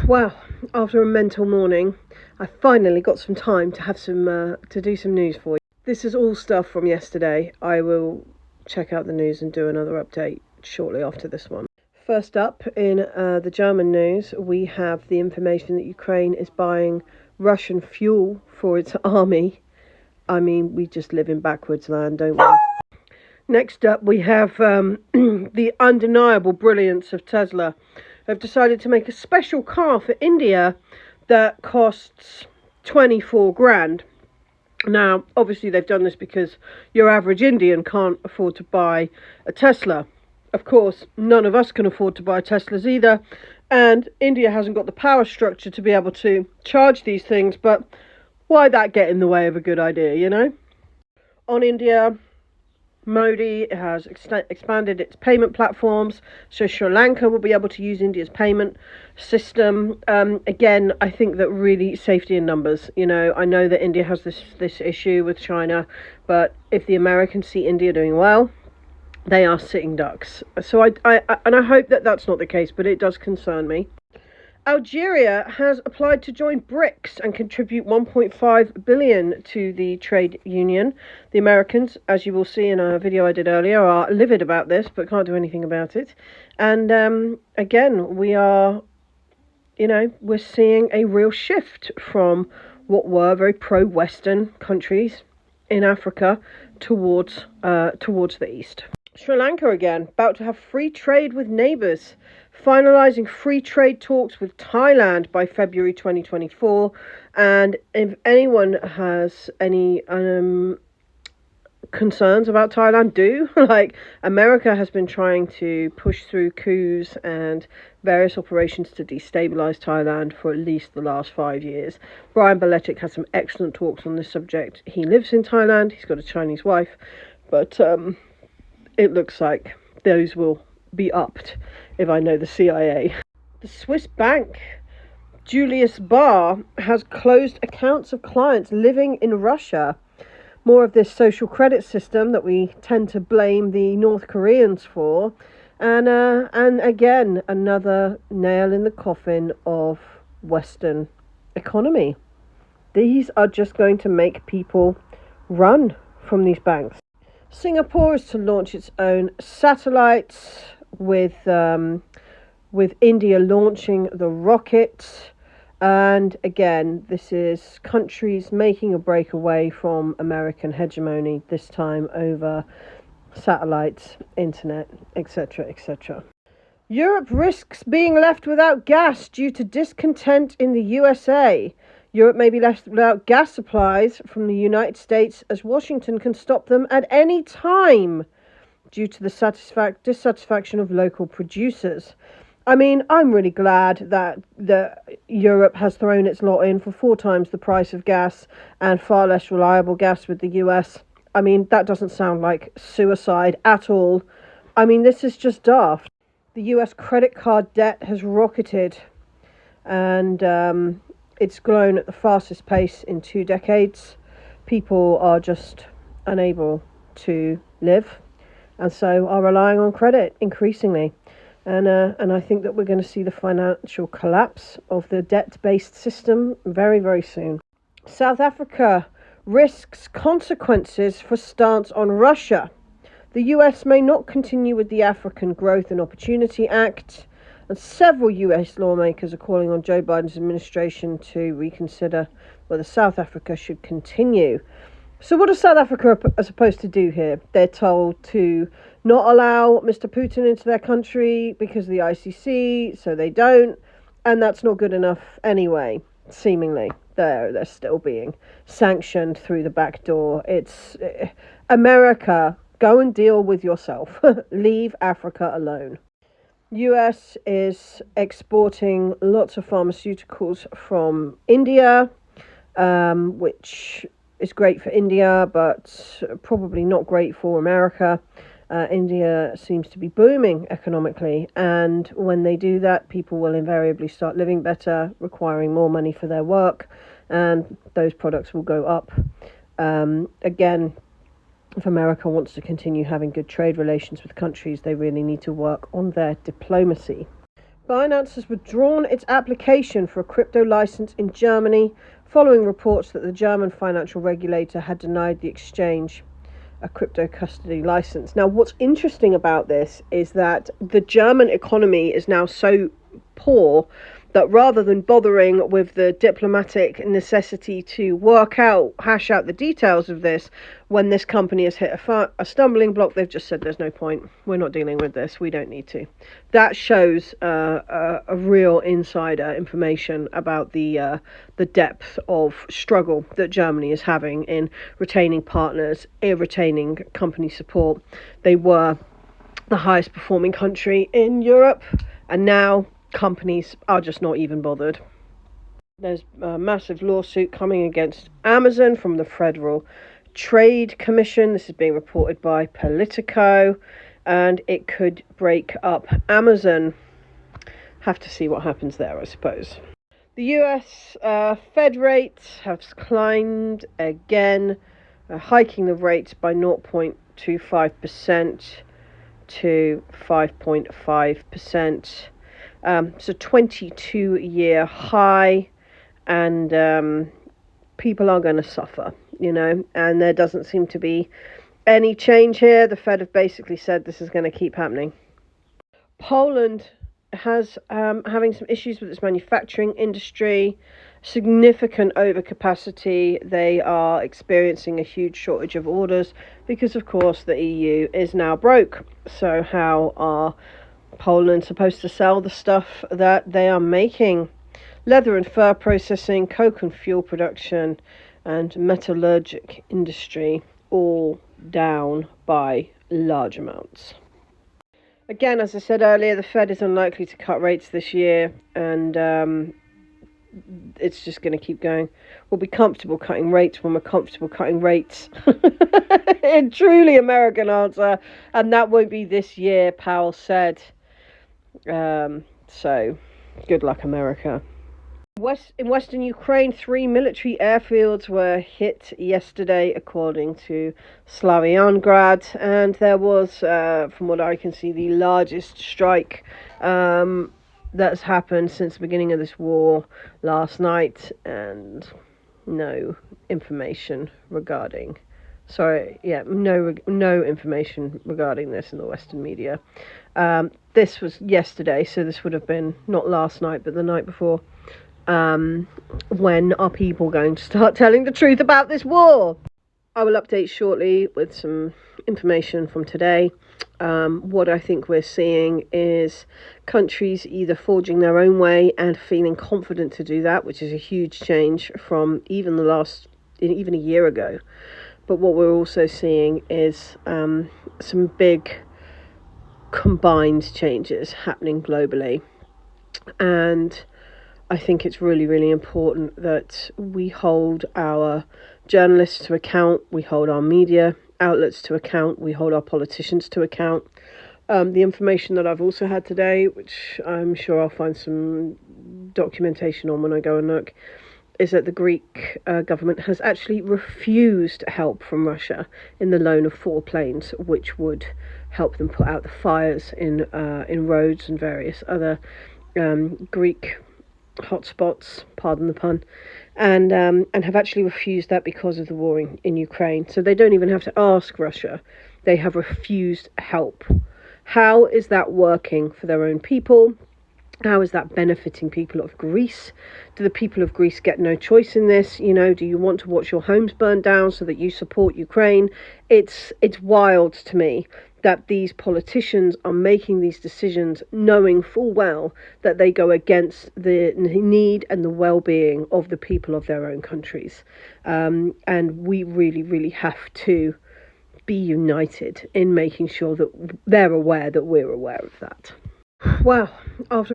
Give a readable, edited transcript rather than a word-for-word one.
Well, after a mental morning, I finally got some time to have to do some news for you. This is all stuff from yesterday. I will check out the news and do another update shortly after this one. First up, in the German news, we have the information that Ukraine is buying Russian fuel for its army. I mean, we just live in backwards land, don't we? Next up, we have the undeniable brilliance of Tesla. Have decided to make a special car for India that costs 24 grand. Now, obviously, they've done this because your average Indian can't afford to buy a Tesla. Of course, none of us can afford to buy Teslas either, and India hasn't got the power structure to be able to charge these things, but why that get in the way of a good idea, you know? On India, Modi has expanded its payment platforms, so Sri Lanka will be able to use India's payment system. Again, I think that really safety in numbers. You know, I know that India has this issue with China, but if the Americans see India doing well, they are sitting ducks. So I hope that that's not the case, but it does concern me. Algeria has applied to join BRICS and contribute 1.5 billion to the trade union. The Americans, as you will see in a video I did earlier, are livid about this but can't do anything about it. And again, we're seeing a real shift from what were very pro-Western countries in Africa towards the east. Sri Lanka again, about to have free trade with neighbours, finalising free trade talks with Thailand by February 2024. And if anyone has any concerns about Thailand, like, America has been trying to push through coups and various operations to destabilise Thailand for at least the last 5 years. Brian Beletic has some excellent talks on this subject. He lives in Thailand, he's got a Chinese wife, but it looks like those will be upped if I know the CIA. The Swiss bank Julius Baer has closed accounts of clients living in Russia. More of this social credit system that we tend to blame the North Koreans for. And again, another nail in the coffin of Western economy. These are just going to make people run from these banks. Singapore is to launch its own satellites with India launching the rocket. And again, this is countries making a break away from American hegemony, this time over satellites, internet, etc., etc. Europe risks being left without gas due to discontent in the USA. Europe may be left without gas supplies from the United States as Washington can stop them at any time due to the dissatisfaction of local producers. I mean, I'm really glad that Europe has thrown its lot in for 4 times the price of gas and far less reliable gas with the US. I mean, that doesn't sound like suicide at all. I mean, this is just daft. The US credit card debt has rocketed, and it's grown at the fastest pace in 2 decades. People are just unable to live, and so are relying on credit increasingly. And I think that we're going to see the financial collapse of the debt-based system very, very soon. South Africa risks consequences for stance on Russia. The US may not continue with the African Growth and Opportunity Act, and several US lawmakers are calling on Joe Biden's administration to reconsider whether South Africa should continue. So what is South Africa supposed to do here? They're told to not allow Mr. Putin into their country because of the ICC, so they don't, and that's not good enough anyway, seemingly. They're still being sanctioned through the back door. It's America, go and deal with yourself. Leave Africa alone. US is exporting lots of pharmaceuticals from India, which is great for India, but probably not great for America. India seems to be booming economically, and when they do that, people will invariably start living better, requiring more money for their work, and those products will go up. Again, if America wants to continue having good trade relations with countries, they really need to work on their diplomacy. Binance has withdrawn its application for a crypto license in Germany following reports that the German financial regulator had denied the exchange a crypto custody license. Now, what's interesting about this is that the German economy is now so poor that rather than bothering with the diplomatic necessity to hash out the details of this, when this company has hit a stumbling block, they've just said there's no point. We're not dealing with this. We don't need to. That shows a real insider information about the depth of struggle that Germany is having in retaining partners, in retaining company support. They were the highest performing country in Europe, and now companies are just not even bothered. There's a massive lawsuit coming against Amazon from the Federal Trade Commission. This is being reported by Politico, and it could break up Amazon. Have to see what happens there, I suppose. The US Fed rate has climbed again, hiking the rate by 0.25% to 5.5%. It's a 22-year high, and people are going to suffer, and there doesn't seem to be any change here. The Fed have basically said this is going to keep happening. Poland has having some issues with its manufacturing industry, significant overcapacity. They are experiencing a huge shortage of orders because, of course, the EU is now broke. So how are Poland supposed to sell the stuff that they are making? Leather and fur processing, coke and fuel production, and metallurgic industry all down by large amounts. Again, as I said earlier, the Fed is unlikely to cut rates this year, and it's just going to keep going. We'll be comfortable cutting rates when we're comfortable cutting rates. A truly American answer, and that won't be this year, Powell said. So, good luck, America. In western Ukraine, 3 military airfields were hit yesterday, according to Slavyangrad, and there was, from what I can see, the largest strike that's happened since the beginning of this war last night, and no information regarding. No information regarding this in the Western media. This was yesterday, so this would have been not last night, but the night before. When are people going to start telling the truth about this war? I will update shortly with some information from today. What I think we're seeing is countries either forging their own way and feeling confident to do that, which is a huge change from even a year ago. But what we're also seeing is some big combined changes happening globally. And I think it's really, really important that we hold our journalists to account, we hold our media outlets to account, we hold our politicians to account. The information that I've also had today, which I'm sure I'll find some documentation on when I go and look, is that the Greek government has actually refused help from Russia in the loan of 4 planes, which would help them put out the fires in Rhodes and various other Greek hotspots, pardon the pun, and have actually refused that because of the war in Ukraine. So they don't even have to ask Russia. They have refused help. How is that working for their own people? How is that benefiting people of Greece? Do the people of Greece get no choice in this? Do you want to watch your homes burn down so that you support Ukraine? It's wild to me that these politicians are making these decisions knowing full well that they go against the need and the well-being of the people of their own countries. And we really, really have to be united in making sure that they're aware that we're aware of that. Well, after